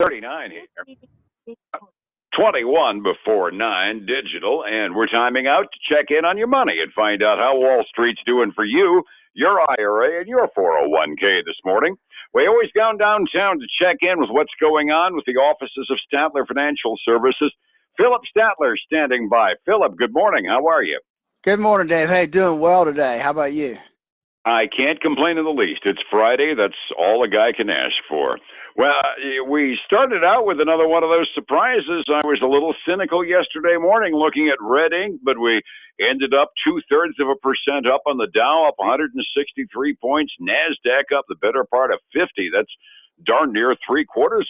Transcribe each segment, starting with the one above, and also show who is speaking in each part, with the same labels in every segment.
Speaker 1: 39 here. 21 before 9 digital, and we're timing out to check in on your money and find out how Wall Street's doing for you, your IRA, and your 401k this morning. We always go downtown to check in with what's going on with the offices of Statler Financial Services. Phillip Statler standing by. Phillip, good morning. How are you?
Speaker 2: Good morning, Dave. Hey, doing well today. How about you?
Speaker 1: I can't complain in the least. It's Friday. That's all a guy can ask for. Well, we started out with another one of those surprises. I was a little cynical yesterday morning looking at red ink, but we ended up 0.2% up on the Dow, up 163 points. NASDAQ up the better part of 50. That's darn near 0.75%.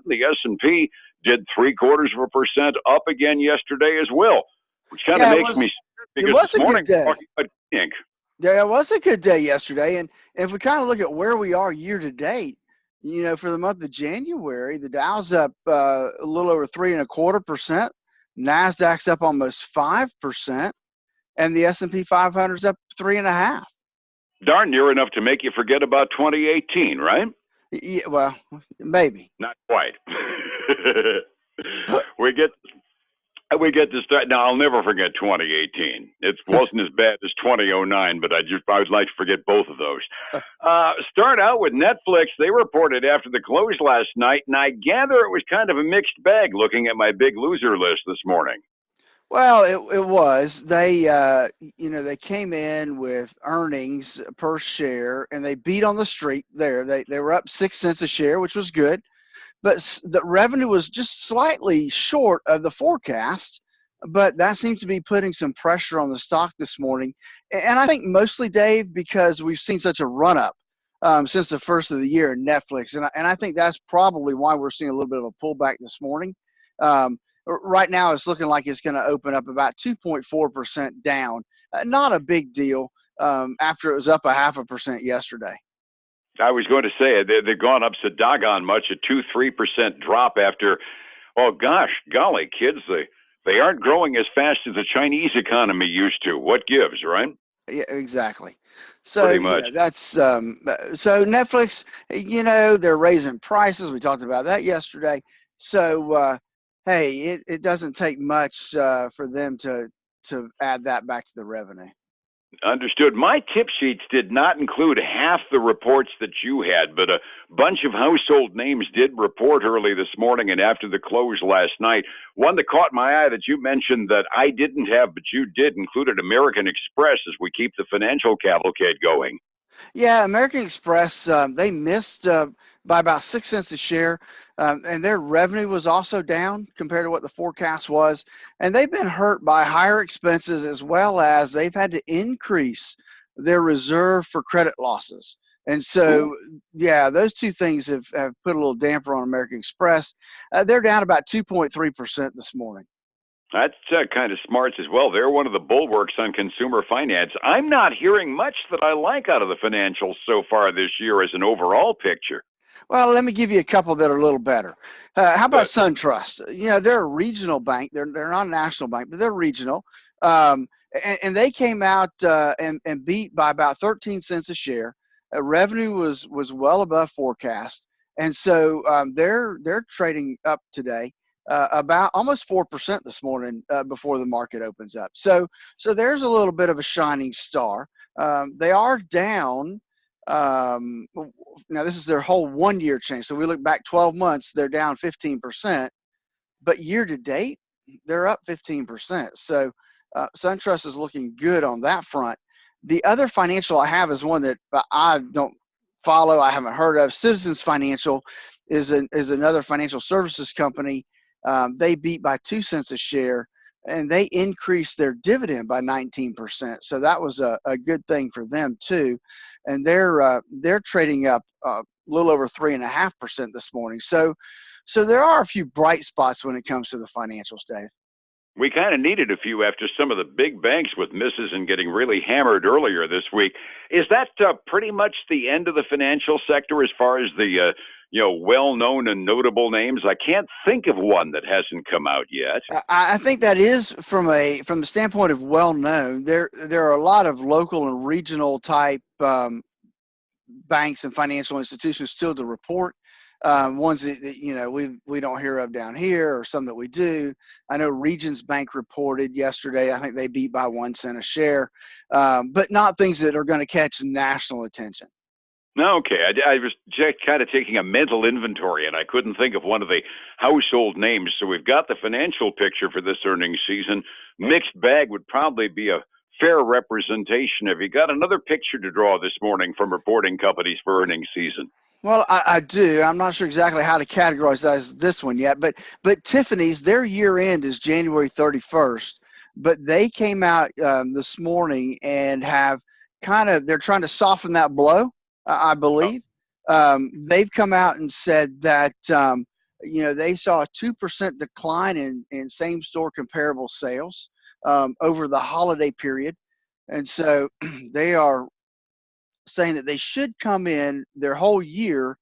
Speaker 1: The S&P did 0.75% up again yesterday as well, which kind of makes me because this morning we're talking about ink.
Speaker 2: Yeah, it was a good day yesterday. And if we kind of look at where we are year to date, you know, for the month of January, the Dow's up a little over 3.25%. NASDAQ's up almost 5%. And the S&P 500's up 3.5%.
Speaker 1: Darn near enough to make you forget about 2018, right?
Speaker 2: Yeah, well, maybe.
Speaker 1: Not quite. We get to start. Now, I'll never forget 2018. It wasn't as bad as 2009, but I would like to forget both of those. Start out with Netflix. They reported after the close last night, and I gather it was kind of a mixed bag looking at my big loser list this morning.
Speaker 2: Well, it was. They, they came in with earnings per share, and they beat on the street there. They were up 6 cents a share, which was good. But the revenue was just slightly short of the forecast, but that seems to be putting some pressure on the stock this morning. And I think mostly, Dave, because we've seen such a run-up since the first of the year in Netflix. And I think that's probably why we're seeing a little bit of a pullback this morning. Right now, it's looking like it's going to open up about 2.4% down. Not a big deal after it was up 0.5% yesterday.
Speaker 1: I was going to say they've gone up so doggone much, a 2-3% drop after, oh gosh, golly, kids, they aren't growing as fast as the Chinese economy used to. What gives, right?
Speaker 2: Yeah, exactly. So
Speaker 1: pretty much.
Speaker 2: That's so Netflix. They're raising prices. We talked about that yesterday. So hey, it doesn't take much for them to add that back to the revenue.
Speaker 1: Understood. My tip sheets did not include half the reports that you had, but a bunch of household names did report early this morning and after the close last night. One that caught my eye that you mentioned that I didn't have, but you did, included American Express as we keep the financial cavalcade going.
Speaker 2: Yeah, American Express, they missed by about 6 cents a share, and their revenue was also down compared to what the forecast was. And they've been hurt by higher expenses as well as they've had to increase their reserve for credit losses. And so, yeah, those two things have put a little damper on American Express. They're down about 2.3% this morning.
Speaker 1: That's kind of smart as well. They're one of the bulwarks on consumer finance. I'm not hearing much that I like out of the financials so far this year as an overall picture.
Speaker 2: Well, let me give you a couple that are a little better. How about SunTrust? They're a regional bank. They're not a national bank, but they're regional. And they came out and beat by about 13 cents a share. Revenue was well above forecast. And so they're trading up today. About almost 4% this morning before the market opens up. So there's a little bit of a shining star. They are down. Now, this is their whole 1 year change. So we look back 12 months, they're down 15%. But year to date, they're up 15%. So SunTrust is looking good on that front. The other financial I have is one that I don't follow, I haven't heard of. Citizens Financial is another financial services company. They beat by 2 cents a share, and they increased their dividend by 19%. So that was a good thing for them too. And they're trading up a little over 3.5% this morning. So there are a few bright spots when it comes to the financials, Dave.
Speaker 1: We kind of needed a few after some of the big banks with misses and getting really hammered earlier this week. Is that pretty much the end of the financial sector as far as the well-known and notable names? I can't think of one that hasn't come out yet.
Speaker 2: I think that is from the standpoint of well-known. There are a lot of local and regional type banks and financial institutions still to report. ones that we don't hear of down here, or some that we do. I know Regions Bank reported yesterday. I think they beat by 1 cent a share, but not things that are going to catch national attention.
Speaker 1: Okay, I was just kind of taking a mental inventory, and I couldn't think of one of the household names. So we've got the financial picture for this earnings season. Mixed bag would probably be a fair representation. Have you got another picture to draw this morning from reporting companies for earnings season?
Speaker 2: Well, I do. I'm not sure exactly how to categorize this one yet, but Tiffany's, their year end is January 31st, but they came out this morning and have they're trying to soften that blow, I believe. They've come out and said that they saw a 2% decline in same store comparable sales over the holiday period, and so they are saying that they should come in their whole year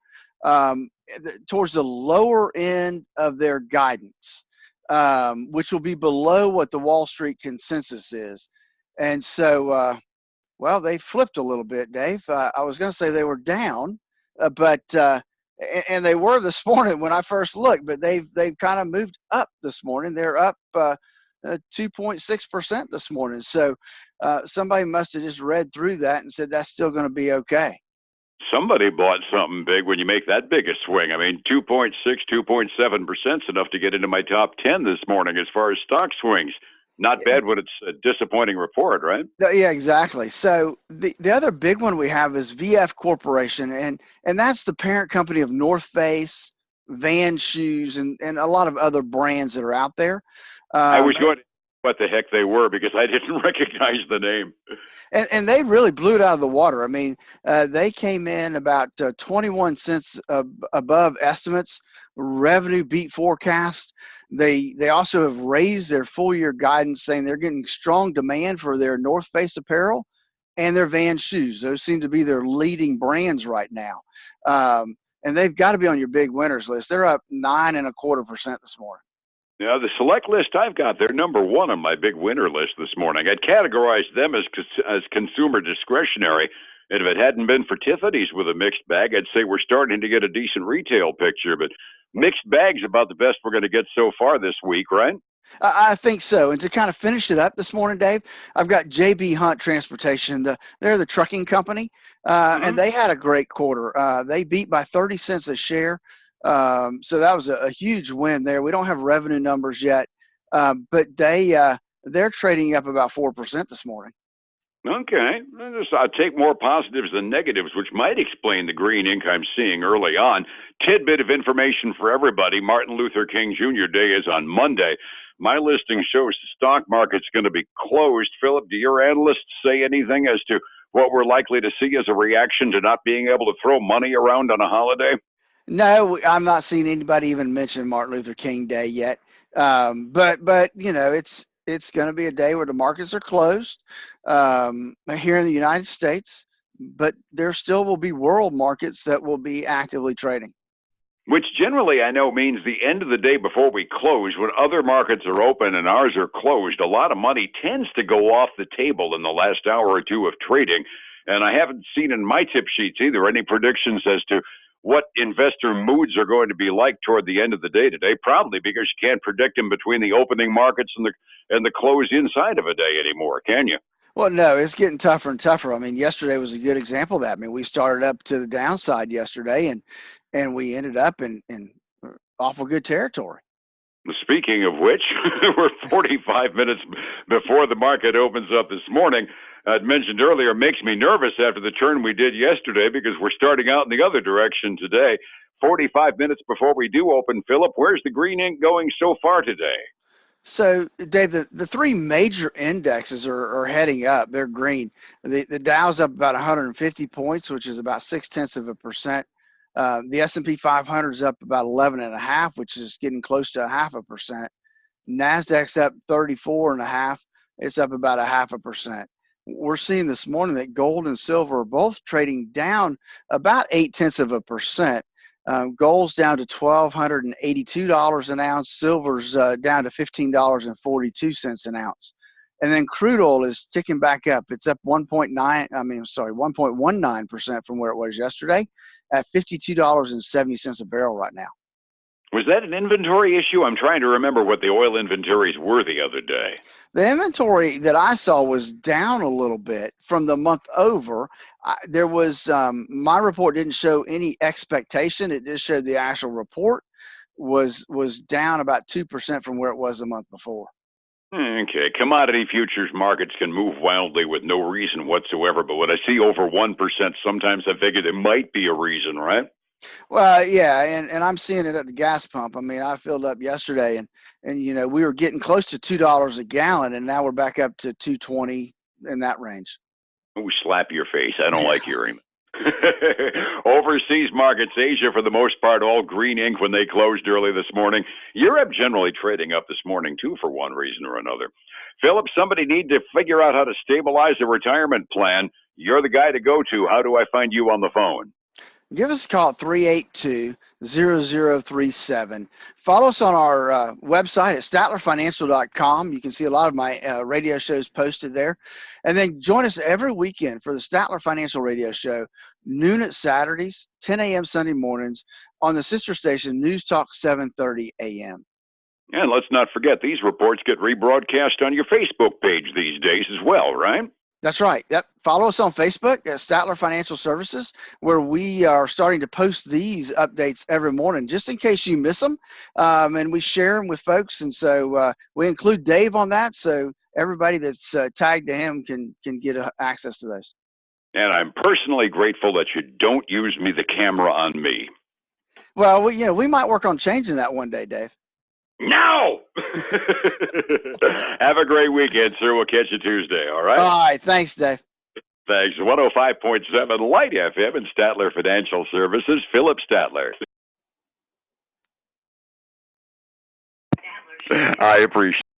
Speaker 2: towards the lower end of their guidance, which will be below what the Wall Street consensus is. And so, well, they flipped a little bit, Dave. I was going to say they were down, but and they were this morning when I first looked, but they've kind of moved up this morning. They're up 2.6% this morning. So somebody must have just read through that and said that's still going to be okay.
Speaker 1: Somebody bought something big when you make that big a swing. I mean, 2.6, 2.7% is enough to get into my top 10 this morning as far as stock swings. Not bad when it's a disappointing report, right?
Speaker 2: Yeah, exactly. So the other big one we have is VF Corporation, and that's the parent company of North Face, Van Shoes, and a lot of other brands that are out there.
Speaker 1: I was going to what the heck they were because I didn't recognize the name.
Speaker 2: And they really blew it out of the water. I mean, they came in about 21 cents above estimates. Revenue beat forecast. They also have raised their full year guidance, saying they're getting strong demand for their North Face apparel and their Van shoes. Those seem to be their leading brands right now. And they've got to be on your big winners list. They're up 9.25% this morning.
Speaker 1: Yeah, the select list I've got, they're number one on my big winner list this morning. I'd categorize them as consumer discretionary. And if it hadn't been for Tiffany's with a mixed bag, I'd say we're starting to get a decent retail picture. But mixed bag's about the best we're going to get so far this week, right?
Speaker 2: I think so. And to kind of finish it up this morning, Dave, I've got JB Hunt Transportation. They're the trucking company, and they had a great quarter. They beat by 30 cents a share. So that was a huge win there. We don't have revenue numbers yet, but they're trading up about 4% this morning.
Speaker 1: Okay. I'll take more positives than negatives, which might explain the green ink I'm seeing early on. Tidbit of information for everybody. Martin Luther King Jr. Day is on Monday. My listing shows the stock market's going to be closed. Phillip, do your analysts say anything as to what we're likely to see as a reaction to not being able to throw money around on a holiday?
Speaker 2: No, I'm not seeing anybody even mention Martin Luther King Day yet. But it's going to be a day where the markets are closed here in the United States, but there still will be world markets that will be actively trading.
Speaker 1: Which generally I know means the end of the day before we close, when other markets are open and ours are closed, a lot of money tends to go off the table in the last hour or two of trading. And I haven't seen in my tip sheets either any predictions as to what investor moods are going to be like toward the end of the day today, probably because you can't predict them between the opening markets and the close inside of a day anymore, can you?
Speaker 2: Well, no, it's getting tougher and tougher. I mean, yesterday was a good example of that. I mean, we started up to the downside yesterday, and we ended up in awful good territory.
Speaker 1: Speaking of which, we're 45 minutes before the market opens up this morning. I'd mentioned earlier, makes me nervous after the turn we did yesterday because we're starting out in the other direction today. 45 minutes before we do open, Phillip, where's the green ink going so far today?
Speaker 2: So, Dave, the three major indexes are heading up. They're green. The Dow's up about 150 points, which is about 0.6%. The S&P 500 is up about 11.5, which is getting close to 0.5%. NASDAQ's up 34.5. It's up about 0.5%. We're seeing this morning that gold and silver are both trading down about 0.8%. Gold's down to $1,282 an ounce. Silver's down to $15.42 an ounce. And then crude oil is ticking back up. It's up 1.19% from where it was yesterday at $52.70 a barrel right now.
Speaker 1: Was that an inventory issue? I'm trying to remember what the oil inventories were the other day.
Speaker 2: The inventory that I saw was down a little bit from the month over. There was my report didn't show any expectation. It just showed the actual report was down about 2% from where it was the month before.
Speaker 1: Okay, commodity futures markets can move wildly with no reason whatsoever, but when I see over 1%, sometimes I figure there might be a reason, right?
Speaker 2: Well, yeah, and I'm seeing it at the gas pump. I mean, I filled up yesterday, and you know we were getting close to $2 a gallon, and now we're back up to 2.20 in that range.
Speaker 1: Oh, slap your face! I don't like hearing. Overseas markets, Asia for the most part, all green ink when they closed early this morning. Europe generally trading up this morning too for one reason or another. Phillip, somebody need to figure out how to stabilize a retirement plan. You're the guy to go to. How do I find you on the phone?
Speaker 2: Give us a call at 382-0037. Follow us on our website at statlerfinancial.com. You can see a lot of my radio shows posted there. And then join us every weekend for the Statler Financial Radio Show, noon at Saturdays, 10 a.m. Sunday mornings on the sister station News Talk 730 a.m.
Speaker 1: And let's not forget, these reports get rebroadcast on your Facebook page these days as well, right?
Speaker 2: That's right. Yep. Follow us on Facebook at Statler Financial Services, where we are starting to post these updates every morning, just in case you miss them. And we share them with folks. And so we include Dave on that, so everybody that's tagged to him can get access to those.
Speaker 1: And I'm personally grateful that you don't use the camera on me.
Speaker 2: Well, we might work on changing that one day, Dave.
Speaker 1: No! Have a great weekend, sir. We'll catch you Tuesday, all right?
Speaker 2: All right. Thanks, Dave.
Speaker 1: Thanks. 105.7 Light FM and Statler Financial Services, Phillip Statler. I appreciate it.